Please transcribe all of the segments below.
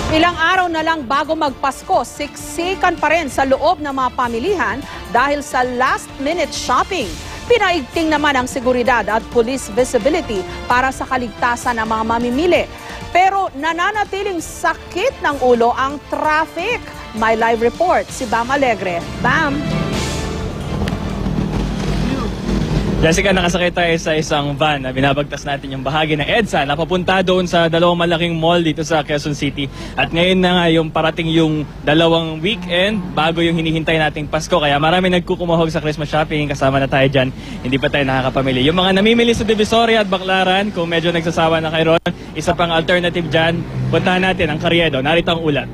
Ilang araw na lang bago magpasko, siksikan pa rin sa loob ng mga pamilihan dahil sa last-minute shopping. Pinaigting naman ang seguridad at police visibility para sa kaligtasan ng mga mamimili. Pero nananatiling sakit ng ulo ang traffic. May live report si Bam Alegre. Bam! Jessica, nakasakay tayo sa isang van na binabagtas natin yung bahagi ng EDSA na papunta doon sa dalawang malaking mall dito sa Quezon City. At ngayon na nga yung parating yung dalawang weekend bago yung hinihintay nating Pasko. Kaya marami nagkukumahog sa Christmas shopping. Kasama na tayo dyan. Hindi pa tayo nakakapamili. Yung mga namimili sa Divisoria at Baclaran, kung medyo nagsasawa na kayo ron, isa pang alternative dyan, puntahan natin ang Carriedo. Narito ang ulat.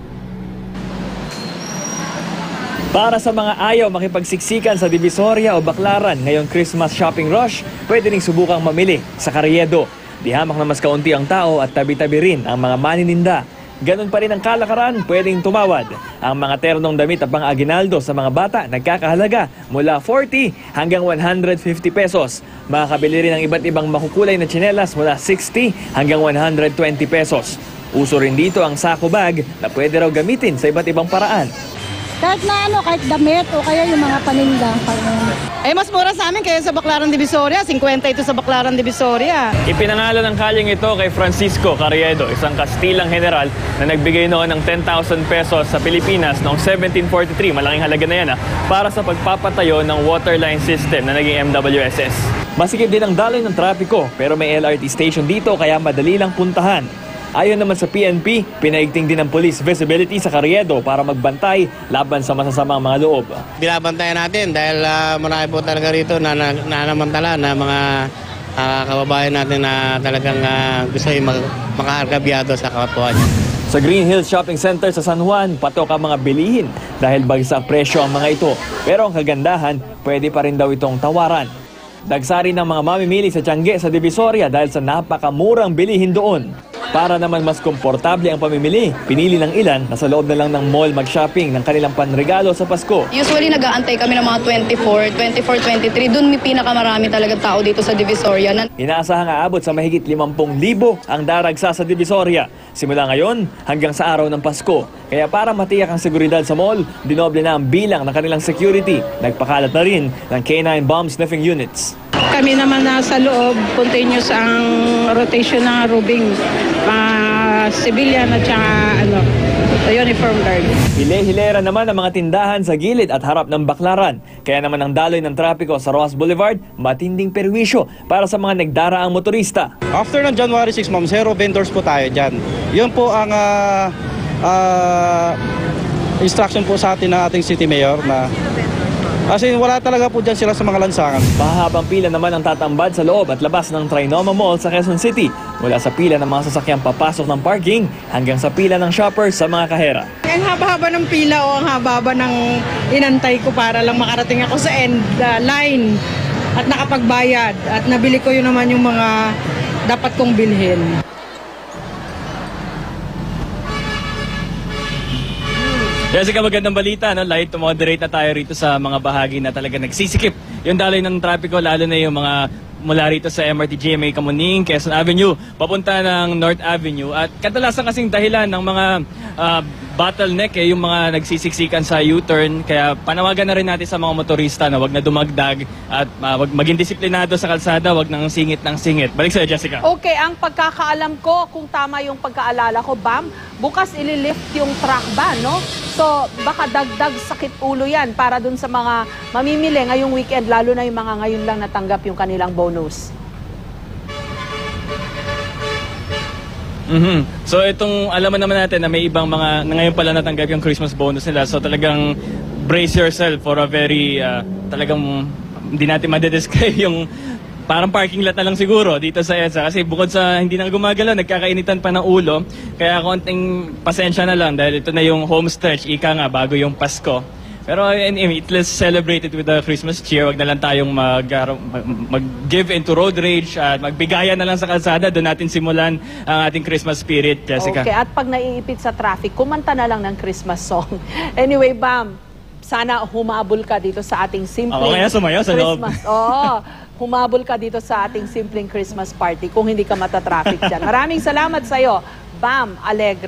Para sa mga ayaw makipagsiksikan sa Divisoria o Baclaran ngayong Christmas shopping rush, pwede ring subukang mamili sa Carriedo. Di hamak na mas kaunti ang tao at tabi-tabi rin ang mga manininda. Ganun pa rin ang kalakaran, pwedeng tumawad. Ang mga ternong damit at pang-aginaldo sa mga bata nagkakahalaga mula 40 hanggang 150 pesos. Makakabili rin ng iba't ibang makukulay na tsinelas mula 60 hanggang 120 pesos. Uso rin dito ang sako bag na pwede raw gamitin sa iba't ibang paraan. Kahit na kahit damit o kaya yung mga paninda. Mas mura sa amin kaya sa Baclaran Divisoria. 50 ito sa Baclaran Divisoria. Ipinangalan ng kalyeng ito kay Francisco Carriedo, isang Kastilang general na nagbigay noon ng 10,000 pesos sa Pilipinas noong 1743. Malaking halaga na yan para sa pagpapatayo ng waterline system na naging MWSS. Masikip din ang daloy ng trapiko pero may LRT station dito kaya madali lang puntahan. Ayon naman sa PNP, pinaigting din ng police visibility sa Carriedo para magbantay laban sa masasamang mga loob. Binabantayan natin dahil marami po talaga rito na nanamantala na mga kababayan natin na talagang gusto yung makaargabyado sa kapwa niya. Sa Green Hills Shopping Center sa San Juan, patok ang mga bilihin dahil bagsak presyo ang mga ito. Pero ang kagandahan, pwede pa rin daw itong tawaran. Dagsari ng mga mamimili sa Tiangge sa Divisoria dahil sa napakamurang bilihin doon. Para naman mas komportable ang pamimili, pinili ng ilan na sa loob na lang ng mall mag-shopping ng kanilang panregalo sa Pasko. Usually nag-aantay kami ng mga 24, 23. Doon may pinakamarami talaga tao dito sa Divisoria. Inaasahang aabot sa mahigit 50,000 ang daragsa sa Divisoria. Simula ngayon hanggang sa araw ng Pasko. Kaya para matiyak ang seguridad sa mall, dinoble na ang bilang ng kanilang security. Nagpakalat na rin ng K9 bomb sniffing units. Kami naman nasa loob, continuous ang rotation ng rubing. Civilian at saka uniform guard. Hile-hilera naman ang mga tindahan sa gilid at harap ng Baclaran. Kaya naman ang daloy ng trapiko sa Ross Boulevard, matinding perwisyo para sa mga nagdaraang motorista. After ng January 6, ma'am, zero vendors po tayo dyan. Yun po ang instruction po sa atin ng ating City Mayor na wala talaga po dyan sila sa mga lansangan. Mahabang pila naman ang tatambad sa loob at labas ng Trinoma Mall sa Quezon City. Mula sa pila ng mga sasakyang papasok ng parking hanggang sa pila ng shoppers sa mga kahera. Ang haba-haba ng pila o ang haba-haba ng inantay ko para lang makarating ako sa end line at nakapagbayad. At nabili ko yun naman yung mga dapat kong bilhin. Jessica, magandang balita, no? Light to moderate na tayo rito sa mga bahagi na talaga nagsisikip yung daloy ng trapiko, lalo na yung mga mula rito sa MRT GMA Kamuning, Quezon Avenue, papunta ng North Avenue. At kadalasan kasing dahilan ng mga bottleneck yung mga nagsisiksikan sa U-turn. Kaya panawagan na rin natin sa mga motorista na wag na dumagdag at wag maging disiplinado sa kalsada, wag nang singit ng singit. Balik sa'yo, Jessica. Okay, ang pagkakaalam ko, kung tama yung pagkaalala ko, Bam, bukas ililift yung truck ban, no? So, baka dagdag sakit ulo yan para dun sa mga mamimili ngayong weekend, lalo na yung mga ngayon lang natanggap yung kanilang bonus. So itong alaman naman natin na may ibang mga na ngayon pala natanggap yung Christmas bonus nila. So talagang brace yourself for a very talagang hindi natin madedescribe yung parang parking lot na lang siguro dito sa EDSA. Kasi bukod sa hindi na gumagalaw, nagkakainitan pa ng ulo. Kaya konting pasensya na lang dahil ito na yung home stretch, ika nga, bago yung Pasko. Pero anyway, let's celebrate it with the Christmas cheer. Wag na lang tayong mag-give into road rage at magbigayan na lang sa kalsada. Doon natin simulan ang ating Christmas spirit, Jessica. Okay, at pag naiipit sa traffic, kumanta na lang ng Christmas song. Anyway, Bam, sana humabol ka dito sa ating simpleng kaya sumayaw sa loob. Christmas. Oo, humabol ka dito sa ating simpleng Christmas party kung hindi ka matatraffic dyan. Maraming salamat sa'yo, Bam Alegre.